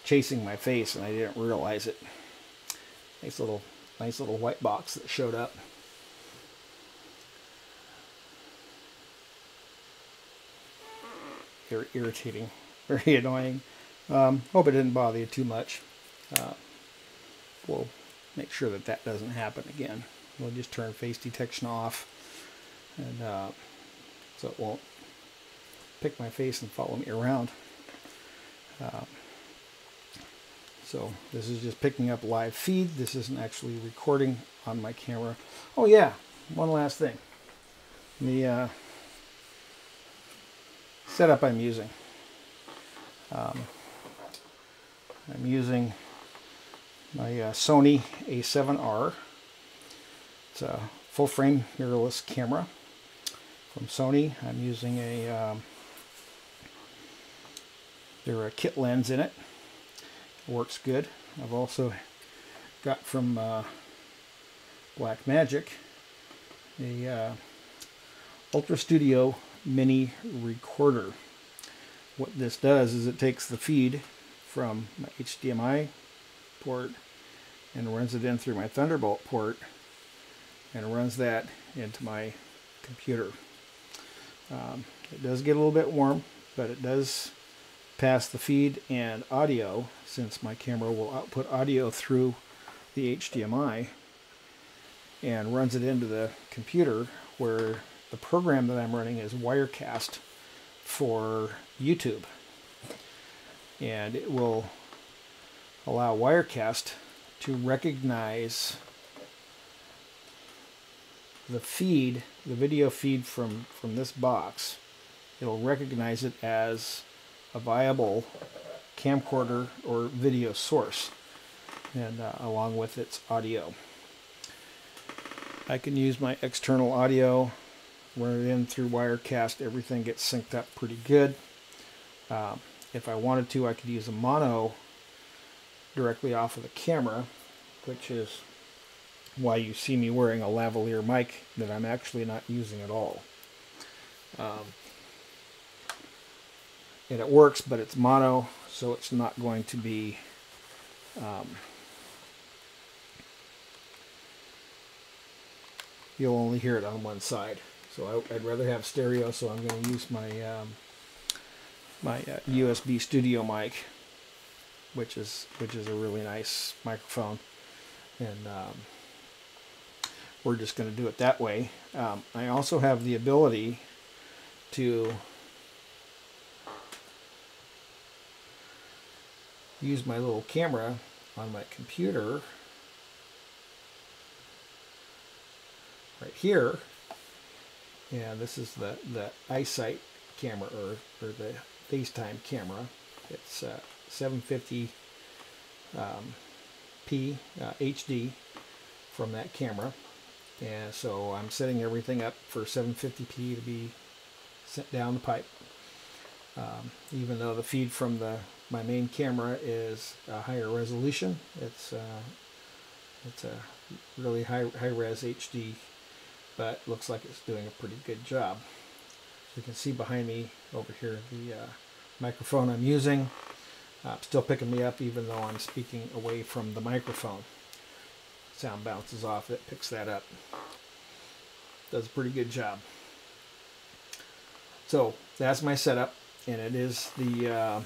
chasing my face, and I didn't realize it. Nice little white box that showed up. Very irritating, very annoying. Hope it didn't bother you too much. We'll make sure that that doesn't happen again. We'll just turn face detection off, and so it won't pick my face and follow me around. So this is just picking up live feed. This isn't actually recording on my camera. Oh yeah, one last thing. The setup I'm using. I'm using my Sony A7R. It's a full frame mirrorless camera from Sony. I'm using a kit lens in it. Works good. I've also got from Blackmagic a Ultra Studio mini recorder. What this does is it takes the feed from my HDMI port and runs it in through my Thunderbolt port and runs that into my computer. It does get a little bit warm, but it does pass the feed and audio, since my camera will output audio through the HDMI, and runs it into the computer, where the program that I'm running is Wirecast for YouTube, and it will allow Wirecast to recognize the feed, the video feed from this box. It'll recognize it as a viable camcorder or video source, and along with its audio. I can use my external audio, run it in through Wirecast. Everything gets synced up pretty good. If I wanted to, I could use a mono directly off of the camera, which is why you see me wearing a lavalier mic that I'm actually not using at all. And it works, but it's mono, so it's not going to be you'll only hear it on one side. So I'd rather have stereo, so I'm going to use my USB studio mic, which is a really nice microphone, and we're just going to do it that way. I also have the ability to use my little camera on my computer right here, and this is the iSight camera, or the FaceTime camera. It's 750p HD from that camera, and so I'm setting everything up for 750p to be sent down the pipe. Even though the feed from my main camera is a higher resolution, it's a really high-res HD, but looks like it's doing a pretty good job. You can see behind me over here the microphone I'm using. Still picking me up even though I'm speaking away from the microphone. Sound bounces off it, picks that up. Does a pretty good job. So that's my setup, and it is the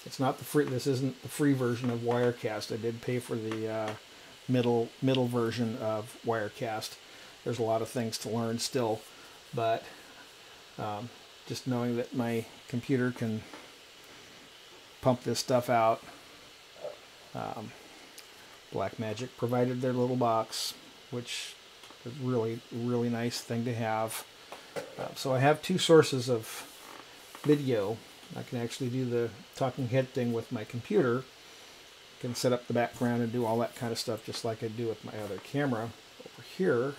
it's not the free. This isn't the free version of Wirecast. I did pay for the middle version of Wirecast. There's a lot of things to learn still, but just knowing that my computer can pump this stuff out. Blackmagic provided their little box, which a really nice thing to have. So I have two sources of video. I can actually do the talking head thing with my computer. I can set up the background and do all that kind of stuff just like I do with my other camera over here.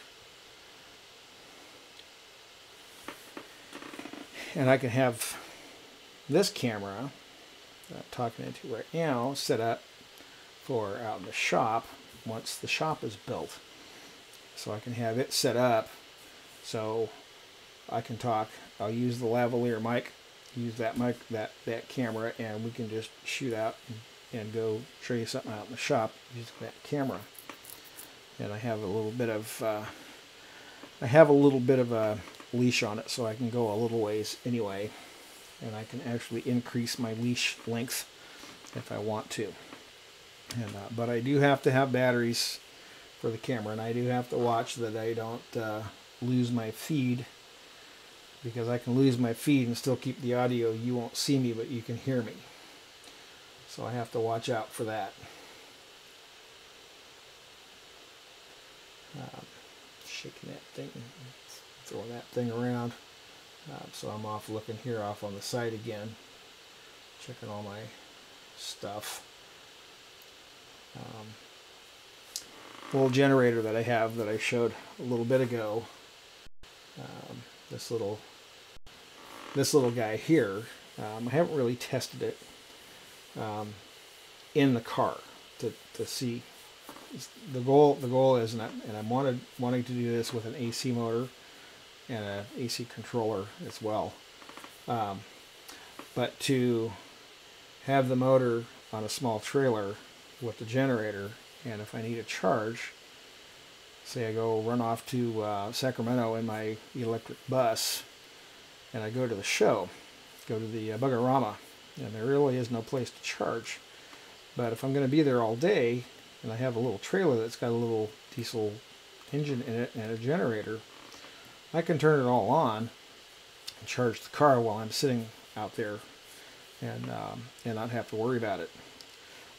And I can have this camera that I'm talking into right now set up for out in the shop once the shop is built. So I can have it set up so I can talk. I'll use the lavalier mic, use that mic, that camera, and we can just shoot out and go show you something out in the shop using that camera. And I have a little bit of a leash on it, so I can go a little ways anyway, and I can actually increase my leash length if I want to. And but I do have to have batteries for the camera, and I do have to watch that I don't lose my feed, because I can lose my feed and still keep the audio. You won't see me, but you can hear me. So I have to watch out for that. Shaking that thing, throwing that thing around. So I'm off looking here off on the side again, checking all my stuff. Little generator that I have that I showed a little bit ago. This little guy here. I haven't really tested it in the car to see. The goal is, and I'm wanting to do this with an AC motor and an AC controller as well. But to have the motor on a small trailer with the generator, and if I need a charge, say I go run off to Sacramento in my electric bus, and I go to the show, go to the Buggerama, and there really is no place to charge. But if I'm going to be there all day, and I have a little trailer that's got a little diesel engine in it and a generator, I can turn it all on and charge the car while I'm sitting out there, and not have to worry about it.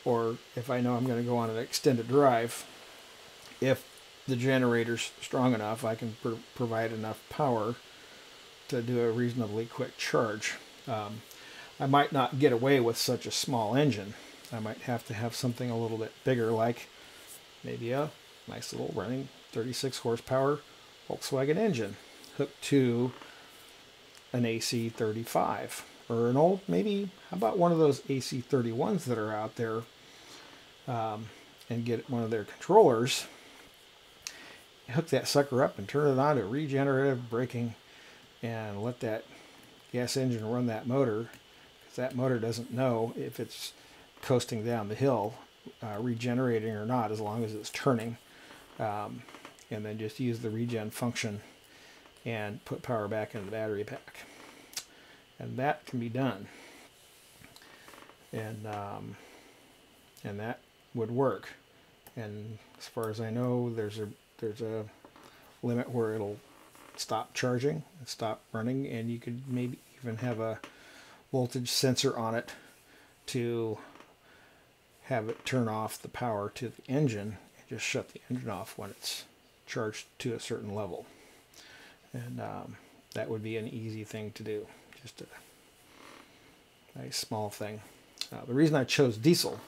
Or if I know I'm going to go on an extended drive, if the generator's strong enough, I can provide enough power to do a reasonably quick charge. I might not get away with such a small engine. I might have to have something a little bit bigger, like maybe a nice little running 36 horsepower Volkswagen engine hooked to an AC35, or an old, maybe, how about one of those AC31s that are out there, and get one of their controllers, hook that sucker up and turn it on to regenerative braking, and let that gas engine run that motor, because that motor doesn't know if it's coasting down the hill, regenerating or not, as long as it's turning, and then just use the regen function and put power back into the battery pack, and that can be done, and that would work. And as far as I know, there's a limit where it'll stop charging and stop running, and you could maybe even have a voltage sensor on it to have it turn off the power to the engine and just shut the engine off when it's charged to a certain level. And that would be an easy thing to do, just a nice small thing. The reason I chose diesel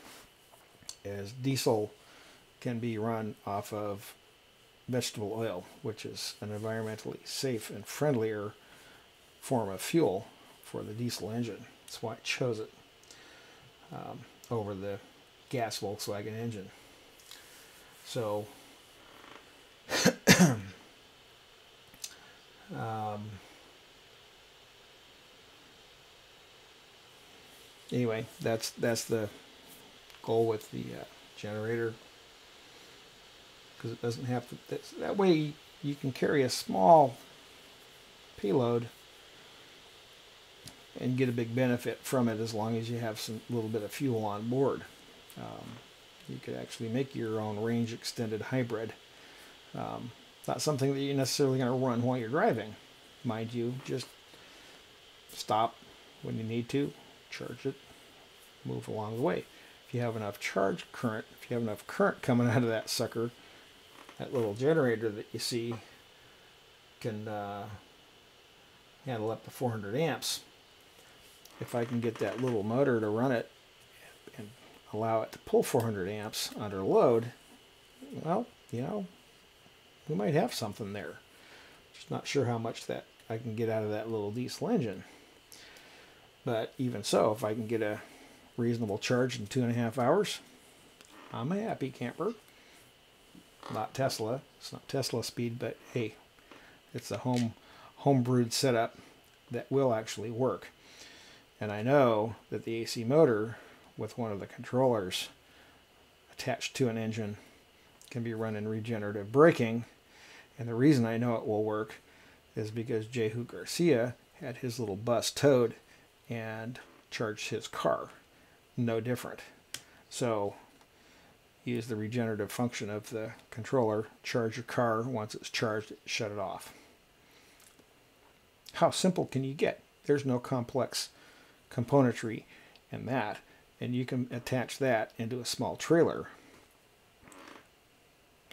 is diesel can be run off of vegetable oil, which is an environmentally safe and friendlier form of fuel for the diesel engine. That's why I chose it over the gas Volkswagen engine. So anyway, that's the goal with the generator, because it doesn't have to. That way you can carry a small payload and get a big benefit from it, as long as you have some little bit of fuel on board. You could actually make your own range extended hybrid. Not something that you're necessarily going to run while you're driving, mind you. Just stop when you need to, charge it, move along the way. If you have enough charge current, if you have enough current coming out of that sucker, that little generator that you see can handle up to 400 amps. If I can get that little motor to run it and allow it to pull 400 amps under load, well, you know, we might have something there. Just not sure how much that I can get out of that little diesel engine. But even so, if I can get a reasonable charge in 2.5 hours, I'm a happy camper. Not Tesla. It's not Tesla speed, but hey, it's a home-brewed setup that will actually work. And I know that the AC motor with one of the controllers attached to an engine can be run in regenerative braking. And the reason I know it will work is because Jehu Garcia had his little bus towed and charged his car. No different. So use the regenerative function of the controller, charge your car. Once it's charged, shut it off. How simple can you get? There's no complex componentry in that, and you can attach that into a small trailer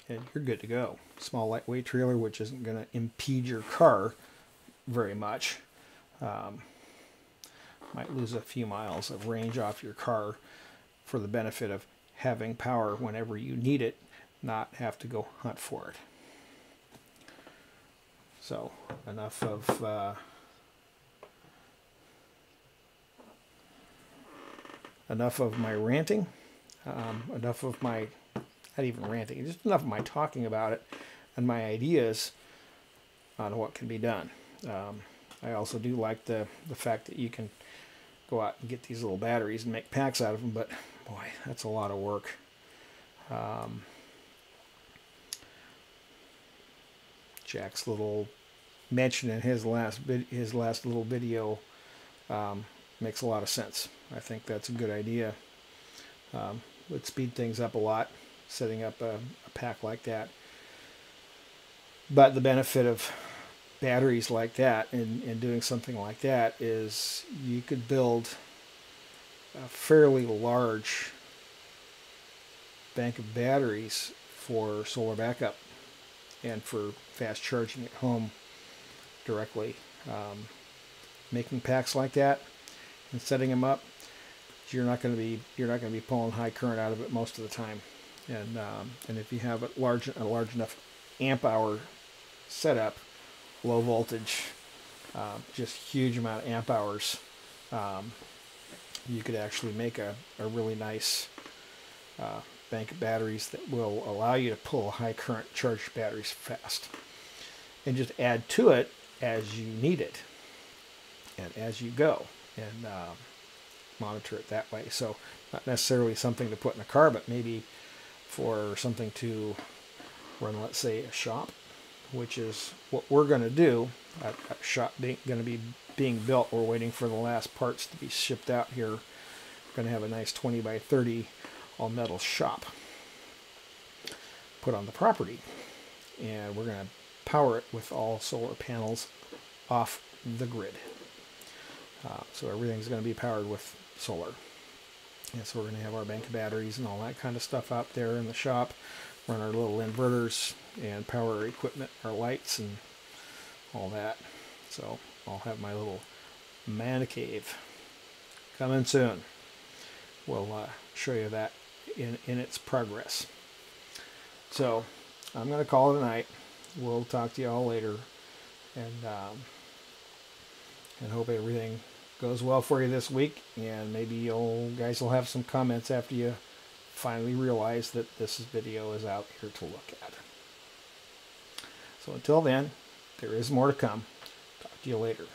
and you're good to go. Small lightweight trailer which isn't going to impede your car very much. Might lose a few miles of range off your car for the benefit of having power whenever you need it, not have to go hunt for it. So enough of my ranting, enough of my, not even ranting, just enough of my talking about it and my ideas on what can be done. I also do like the fact that you can go out and get these little batteries and make packs out of them, but boy, that's a lot of work. Jack's little mention in his last little video makes a lot of sense. I think that's a good idea. Would speed things up a lot, setting up a pack like that. But the benefit of batteries like that and doing something like that is you could build a fairly large bank of batteries for solar backup and for fast charging at home directly. Making packs like that and setting them up, you're not going to be pulling high current out of it most of the time. And if you have a large enough amp hour setup, low voltage, just huge amount of amp hours, you could actually make a really nice bank of batteries that will allow you to pull high current charged batteries fast, and just add to it as you need it and as you go, and monitor it that way. So not necessarily something to put in a car, but maybe for something to run, let's say, a shop, which is what we're going to do. A shop going to be being built. We're waiting for the last parts to be shipped out here. We're going to have a nice 20 by 30 all metal shop put on the property, and we're going to power it with all solar panels off the grid. So everything's going to be powered with solar. And so we're going to have our bank of batteries and all that kind of stuff out there in the shop, run our little inverters and power our equipment, our lights and all that. So I'll have my little man cave coming soon. We'll show you that in its progress. So I'm going to call it a night. We'll talk to you all later, and hope everything goes well for you this week, and maybe you guys will have some comments after you finally realize that this video is out here to look at. So until then, there is more to come. Talk to you later.